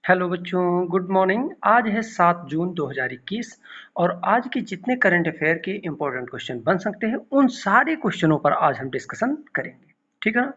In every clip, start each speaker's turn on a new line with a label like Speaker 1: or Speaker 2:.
Speaker 1: Hello बच्चों, good morning. आज है 7 जून 2021 और आज के जितने करंट अफेयर के इम्पोर्टेंट क्वेश्चन बन सकते हैं उन सारे क्वेश्चनों पर आज हम डिस्कशन करेंगे। ठीक है ना?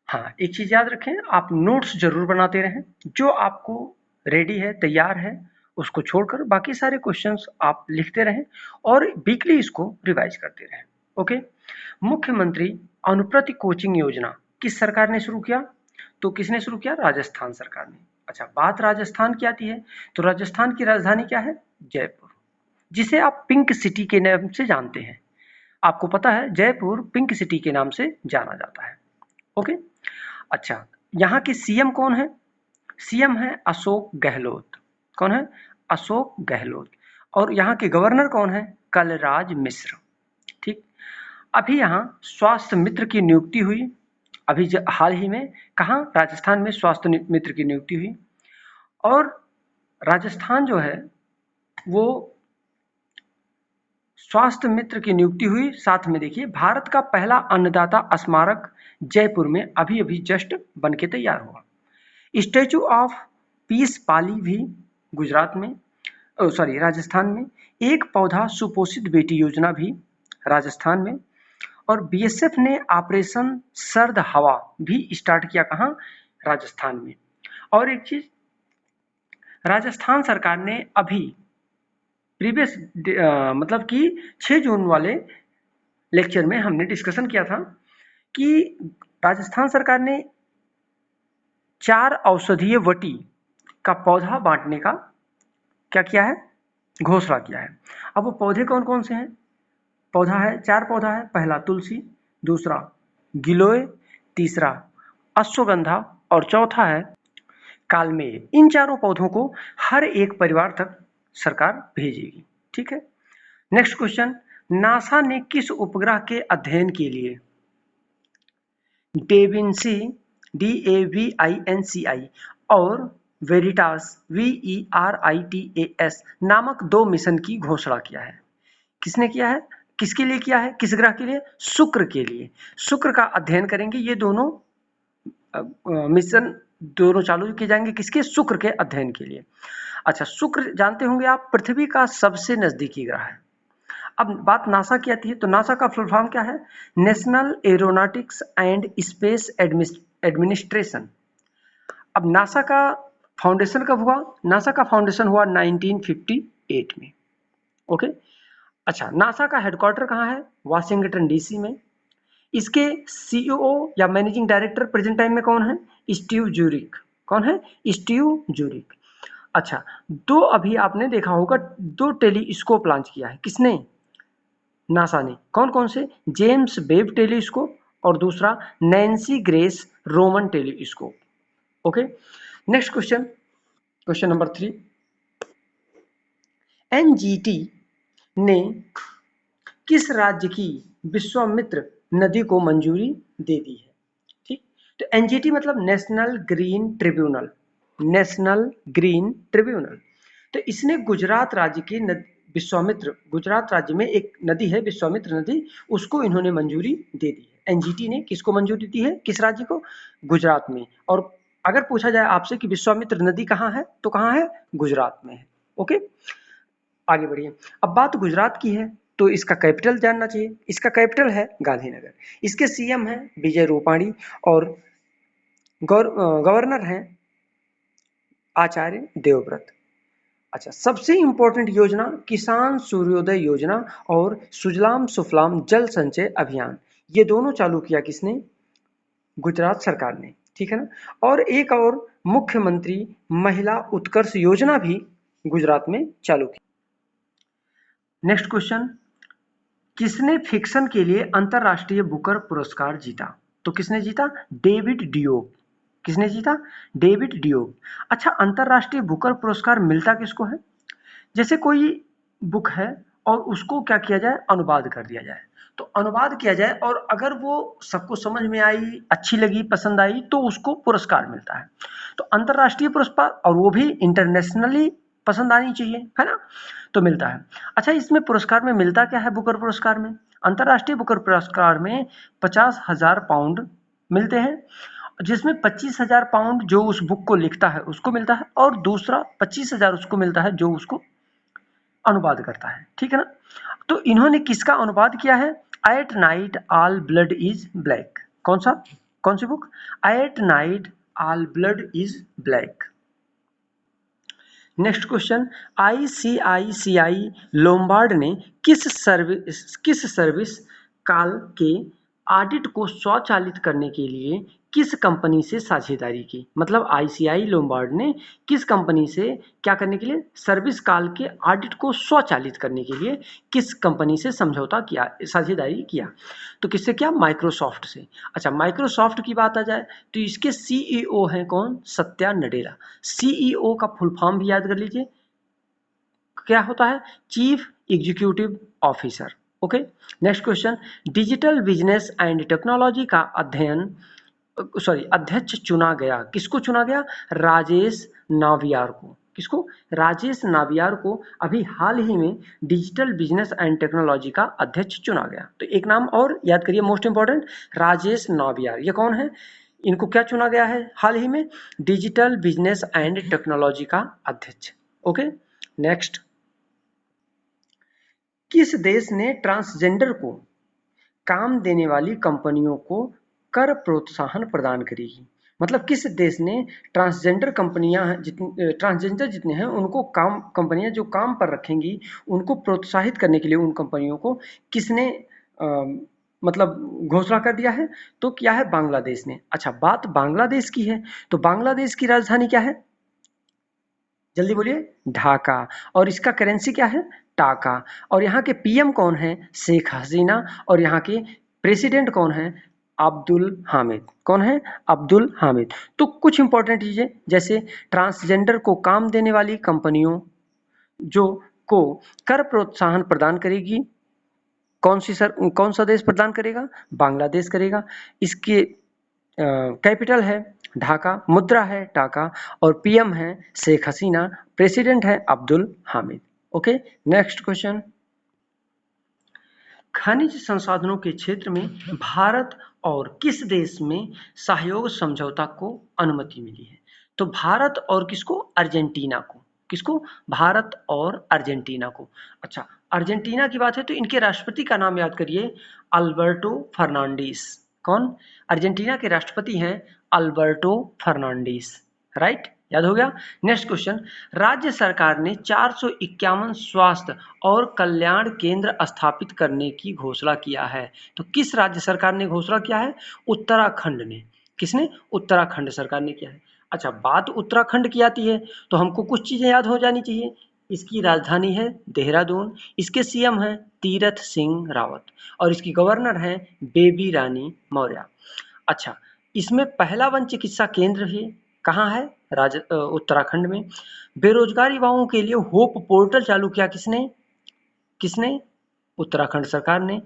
Speaker 1: हाँ, एक चीज़ याद रखें, आप नोट्स जरूर बनाते रहें। जो आपको रेडी है, तैयार है, उसको छोड़कर बाकी सारे क्वेश्चंस आप लिखते रहें और वीकली इसको रिवाइज करते रहें। ओके। मुख्यमंत्री अनुप्रति कोचिंग योजना किस सरकार ने शुरू किया? तो किसने शुरू किया? राजस्थान सरकार ने। अच्छा, बात राजस्थान की आती है तो राजस्थान की राजधानी क्या है? जयपुर, जिसे आप पिंक सिटी के नाम से जानते हैं। आपको पता है जयपुर पिंक सिटी के नाम से जाना जाता है। ओके। अच्छा, यहाँ के सीएम कौन है? सीएम है अशोक गहलोत। कौन है? अशोक गहलोत। और यहाँ के गवर्नर कौन है? कलराज मिश्र। ठीक। अभी यहाँ स्वास्थ्य मित्र की नियुक्ति हुई। अभी हाल ही में कहाँ? राजस्थान में स्वास्थ्य मित्र की नियुक्ति हुई। और राजस्थान जो है वो स्वास्थ्य मित्र की नियुक्ति हुई। साथ में देखिए, भारत का पहला अन्नदाता स्मारक जयपुर में अभी अभी जस्ट बन के तैयार हुआ। स्टैचू ऑफ पीस पाली भी गुजरात में, सॉरी राजस्थान में। एक पौधा सुपोषित बेटी योजना भी राजस्थान में। और बीएसएफ ने ऑपरेशन सर्द हवा भी स्टार्ट किया। कहाँ? राजस्थान में। और एक चीज, राजस्थान सरकार ने अभी प्रीवियस मतलब कि 6 जून वाले लेक्चर में हमने डिस्कशन किया था कि राजस्थान सरकार ने 4 औषधीय वटी का पौधा बांटने का क्या किया है? घोषणा किया है। अब वो पौधे कौन कौन से हैं? पौधा है, 4 पौधा है। पहला तुलसी, दूसरा गिलोय, तीसरा अश्वगंधा और चौथा है कालमेघ। इन चारों पौधों को हर एक परिवार तक सरकार भेजेगी। ठीक है। नेक्स्ट क्वेश्चन, नासा ने किस उपग्रह के अध्ययन के लिए डेविंसी DAVINCI और वेरिटास VERITAS नामक 2 मिशन की घोषणा किया है? किसने किया है? किसके लिए किया है? किस ग्रह के लिए? शुक्र के लिए। शुक्र का अध्ययन करेंगे ये दोनों मिशन, दोनों चालू किए जाएंगे। किसके? शुक्र के अध्ययन के लिए। अच्छा, शुक्र जानते होंगे आप पृथ्वी का सबसे नजदीकी ग्रह है। अब बात नासा की आती है तो नासा का फुल फॉर्म क्या है? National aeronautics and space administration. अब नासा का फाउंडेशन कब हुआ? नासा का फाउंडेशन हुआ 1958 में। ओके। अच्छा, नासा का हेडक्वार्टर कहाँ है? वाशिंगटन डीसी में। इसके सीईओ या मैनेजिंग डायरेक्टर प्रेजेंट टाइम में कौन है? Steve Zurich. कौन है? Steve Zurich. अच्छा, दो अभी आपने देखा होगा, 2 टेलीस्कोप लॉन्च किया है। किसने? नासा ने। कौन कौन से? जेम्स वेब टेलीस्कोप और दूसरा Nancy grace Roman telescope. Okay. Next question, question number 3। NGT ने किस राज्य की विश्वामित्र नदी को मंजूरी दे दी है? ठीक। तो एनजीटी मतलब national green tribunal. National green tribunal. तो इसने गुजरात राज्य की विश्वामित्र, गुजरात राज्य में एक नदी है विश्वामित्र नदी, उसको इन्होंने मंजूरी दे दी है। एनजीटी ने किसको मंजूरी दी है? किस राज्य को? गुजरात में। और अगर पूछा जाए आपसे कि विश्वामित्र नदी कहाँ है तो कहाँ है? गुजरात में है। ओके, आगे बढ़िए। अब बात गुजरात की है तो इसका कैपिटल जानना चाहिए। इसका कैपिटल है गांधीनगर। इसके सीएम है विजय रूपाणी और गवर्नर हैं आचार्य देवव्रत। अच्छा, सबसे इंपॉर्टेंट योजना किसान सूर्योदय योजना और सुजलाम सुफलाम जल संचय अभियान, ये दोनों चालू किया किसने? गुजरात सरकार ने। ठीक है ना? और एक और मुख्यमंत्री महिला उत्कर्ष योजना भी गुजरात में चालू की। नेक्स्ट क्वेश्चन, किसने फिक्शन के लिए अंतरराष्ट्रीय बुकर पुरस्कार जीता? तो किसने जीता? David Diop. किसने जीता? David Diop. अच्छा, अंतरराष्ट्रीय बुकर पुरस्कार मिलता किसको है? जैसे कोई बुक है और उसको क्या किया जाए? अनुवाद कर दिया जाए। तो अनुवाद किया जाए और अगर वो सबको समझ में आई, अच्छी लगी, पसंद आई तो उसको पुरस्कार मिलता है। तो अंतरराष्ट्रीय पुरस्कार, और वो भी इंटरनेशनली पसंद आनी चाहिए, है ना? तो मिलता है। अच्छा, इसमें पुरस्कार में मिलता क्या है? बुकर पुरस्कार में, अंतरराष्ट्रीय बुकर पुरस्कार में 50,000 पाउंड मिलते हैं। जिसमें 25,000 पाउंड जो उस बुक को लिखता है उसको मिलता है, और दूसरा 25,000 उसको मिलता है जो उसको अनुवाद करता है, ठीक है ना। तो इन्होंने किसका अनुवाद किया है? At night all blood is black. कौन सी book? At night all blood is black. Next question, ICICI Lombard ने किस सर्विस काल के ऑडिट को स्वचालित करने के लिए किस कंपनी से साझेदारी की? मतलब आईसीआई लोम्बार्ड ने किस कंपनी से क्या करने के लिए, सर्विस काल के ऑडिट को स्वचालित करने के लिए किस कंपनी से समझौता किया, साझेदारी किया? तो किससे किया? माइक्रोसॉफ्ट से। अच्छा, माइक्रोसॉफ्ट की बात आ जाए तो इसके सीईओ हैं कौन? सत्या नडेला। सीईओ का फुल फॉर्म भी याद कर लीजिए, क्या होता है? Chief executive officer. Okay. Next question, digital business and technology का अध्यक्ष चुना गया। किसको चुना गया? राजेश नावियार को। किसको? राजेश नावियार को अभी हाल ही में डिजिटल बिजनेस एंड टेक्नोलॉजी का अध्यक्ष चुना गया। तो एक नाम और याद करिए, मोस्ट इंपॉर्टेंट, राजेश नावियार। ये कौन है? इनको क्या चुना गया है हाल ही में? डिजिटल बिजनेस एंड टेक्नोलॉजी का अध्यक्ष। ओके। नेक्स्ट, किस देश ने ट्रांसजेंडर को काम देने वाली कंपनियों को कर प्रोत्साहन प्रदान करेगी? मतलब किस देश ने ट्रांसजेंडर ट्रांसजेंडर जितने हैं उनको कंपनियां जो काम पर रखेंगी उनको प्रोत्साहित करने के लिए उन कंपनियों को किसने मतलब घोषणा कर दिया है? तो क्या है? बांग्लादेश ने। अच्छा, बात बांग्लादेश की है तो बांग्लादेश की राजधानी क्या है? जल्दी बोलिए। ढाका। और इसका करेंसी क्या है? टाका। और यहाँ के पीएम कौन है? शेख हसीना। और यहाँ के प्रेसिडेंट कौन है? अब्दुल हामिद। कौन है? अब्दुल हामिद। तो कुछ इंपॉर्टेंट चीजें, जैसे ट्रांसजेंडर को काम देने वाली कंपनियों जो को कर प्रोत्साहन प्रदान करेगी, कौन सा देश प्रदान करेगा? बांग्लादेश करेगा। इसके कैपिटल है ढाका, मुद्रा है टाका, और पीएम है शेख हसीना, प्रेसिडेंट है Abdul Hamid. Okay. Next question, खनिज संसाधनों के क्षेत्र में भारत और किस देश में सहयोग समझौता को अनुमति मिली है? तो भारत और किसको? अर्जेंटीना को। किसको? भारत और अर्जेंटीना को। अच्छा, अर्जेंटीना की बात है तो इनके राष्ट्रपति का नाम याद करिए, अल्बर्टो फर्नांडिस। कौन? अर्जेंटीना के राष्ट्रपति हैं अल्बर्टो फर्नांडिस। राइट, याद हो गया। नेक्स्ट क्वेश्चन, राज्य सरकार ने 451 स्वास्थ्य और कल्याण केंद्र स्थापित करने की घोषणा किया है। तो किस राज्य सरकार ने घोषणा किया है? उत्तराखंड ने। किसने? उत्तराखंड सरकार ने किया है। अच्छा, बात उत्तराखंड की आती है तो हमको कुछ चीजें याद हो जानी चाहिए। इसकी राजधानी है देहरादून, इसके सीएम हैं तीरथ सिंह रावत, और इसकी गवर्नर हैं बेबी रानी मौर्य। अच्छा, इसमें पहला वन चिकित्सा केंद्र भी कहाँ है? उत्तराखंड में। बेरोजगार युवाओं के लिए होप पोर्टल चालू किया किसने? किसने? उत्तराखंड सरकार ने।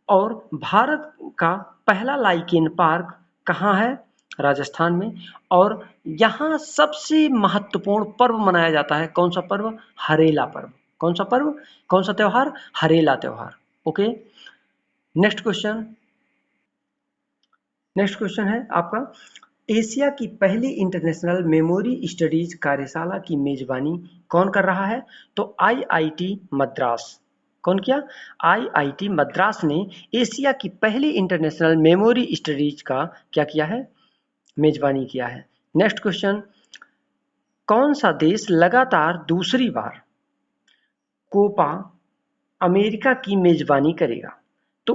Speaker 1: और भारत का पहला लाइकेन पार्क कहाँ है? राजस्थान में। और यहाँ सबसे महत्वपूर्ण पर्व मनाया जाता है, कौन सा पर्व? हरेला पर्व। कौन सा पर्व? कौन सा त्योहार? हरेला त्योहार। ओके। नेक्स्ट क्वेश्चन, है आपका, एशिया की पहली इंटरनेशनल मेमोरी स्टडीज कार्यशाला की मेजबानी कौन कर रहा है? तो आईआईटी मद्रास। कौन किया? आईआईटी मद्रास ने एशिया की पहली इंटरनेशनल मेमोरी स्टडीज का क्या किया है? मेजबानी किया है। नेक्स्ट क्वेश्चन, कौन सा देश लगातार दूसरी बार कोपा अमेरिका की मेजबानी करेगा? तो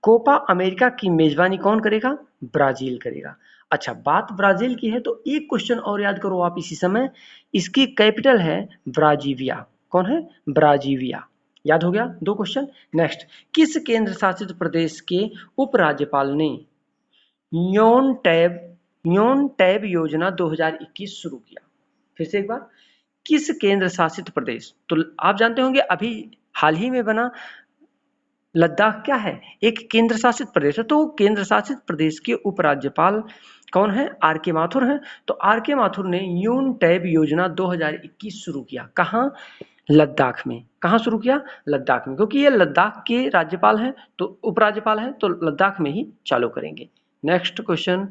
Speaker 1: कोपा अमेरिका की मेजबानी कौन करेगा? ब्राजील करेगा। अच्छा, बात ब्राजील की है तो एक क्वेश्चन और याद करो आप इसी समय, इसकी कैपिटल है ब्राजीविया। कौन है? ब्राजीविया। याद हो गया, दो क्वेश्चन। नेक्स्ट, किस केंद्र शासित प्रदेश के उपराज्यपाल ने योन टैब योजना 2021 शुरू किया? फिर से एक बार, किस केंद्र शासित प्रदेश? तो आप जानते होंगे अभी हाल ही में बना लद्दाख क्या है? एक केंद्र शासित प्रदेश है। तो केंद्र शासित प्रदेश के उपराज्यपाल कौन है? आर के माथुर हैं। तो आर के माथुर ने यून टैब योजना 2021 शुरू किया। कहाँ? लद्दाख में। कहाँ शुरू किया? लद्दाख में, क्योंकि ये लद्दाख के राज्यपाल हैं तो उपराज्यपाल हैं तो लद्दाख में ही चालू करेंगे। नेक्स्ट क्वेश्चन,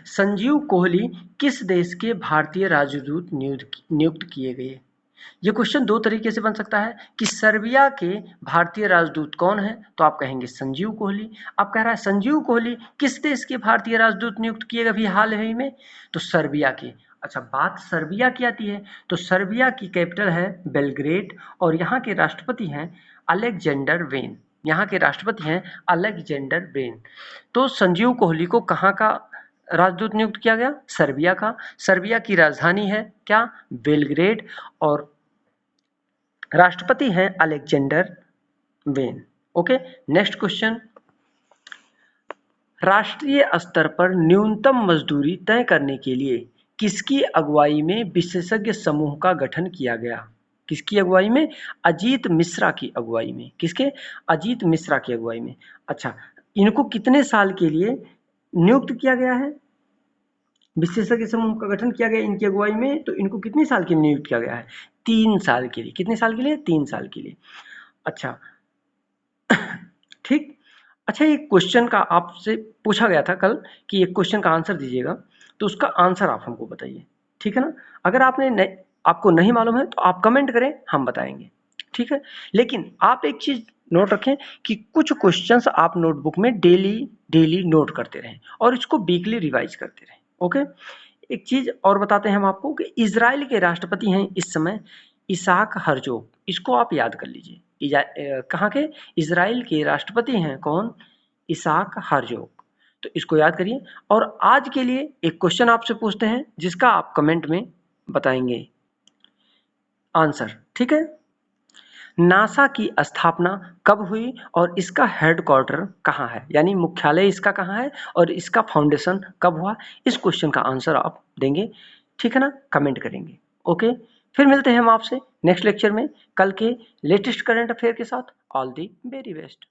Speaker 1: संजीव कोहली किस देश के भारतीय राजदूत नियुक्त किए गए? ये क्वेश्चन दो तरीके से बन सकता है कि सर्बिया के भारतीय राजदूत कौन है, तो आप कहेंगे संजीव कोहली। अब कह रहा है संजीव कोहली किस देश के भारतीय राजदूत नियुक्त किए गए अभी हाल ही में, तो सर्बिया के। अच्छा, बात सर्बिया की आती है तो सर्बिया की कैपिटल है बेलग्रेड और यहाँ के राष्ट्रपति हैं अलेक्जेंडर वेन। यहाँ के राष्ट्रपति हैं अलेक्जेंडर वेन। तो संजीव कोहली को कहाँ का राजदूत नियुक्त किया गया? सर्बिया का। सर्बिया की राजधानी है क्या? बेलग्रेड और राष्ट्रपति हैं Alexander when. Okay, next question, राष्ट्रीय स्तर पर न्यूनतम मजदूरी तय करने के लिए किसकी अगुवाई में विशेषज्ञ समूह का गठन किया गया? किसकी अगुवाई में? अजीत मिश्रा की अगुवाई में। किसके? अजीत मिश्रा की अगुवाई में। अच्छा, इनको कितने साल के लिए नियुक्त किया गया है? विशेषज्ञ समूह का गठन किया गया इनकी अगुवाई में, तो इनको कितने साल के लिए नियुक्त किया गया है? 3 साल के लिए। कितने साल के लिए? 3 साल के लिए। अच्छा ठीक। अच्छा, एक क्वेश्चन का आपसे पूछा गया था कल कि एक क्वेश्चन का आंसर दीजिएगा, तो उसका आंसर आप हमको बताइए, ठीक है ना? अगर आपको नहीं मालूम है तो आप कमेंट करें, हम बताएंगे, ठीक है? लेकिन आप एक चीज नोट रखें कि कुछ क्वेश्चंस आप नोटबुक में डेली नोट करते रहें और इसको वीकली रिवाइज करते रहें। ओके, एक चीज और बताते हैं हम आपको कि इजराइल के राष्ट्रपति हैं इस समय इसाक हर्जोग। इसको आप याद कर लीजिए। कहाँ के? इजराइल के राष्ट्रपति हैं कौन? Isaac Herzog. तो इसको याद करिए। और आज के लिए एक क्वेश्चन आपसे पूछते हैं जिसका आप कमेंट में बताएंगे आंसर, ठीक है? नासा की स्थापना कब हुई और इसका हेडक्वार्टर कहाँ है, यानी मुख्यालय इसका कहाँ है और इसका फाउंडेशन कब हुआ? इस क्वेश्चन का आंसर आप देंगे, ठीक है ना? कमेंट करेंगे। ओके, फिर मिलते हैं हम आपसे नेक्स्ट लेक्चर में कल के लेटेस्ट करंट अफेयर के साथ। All the very best.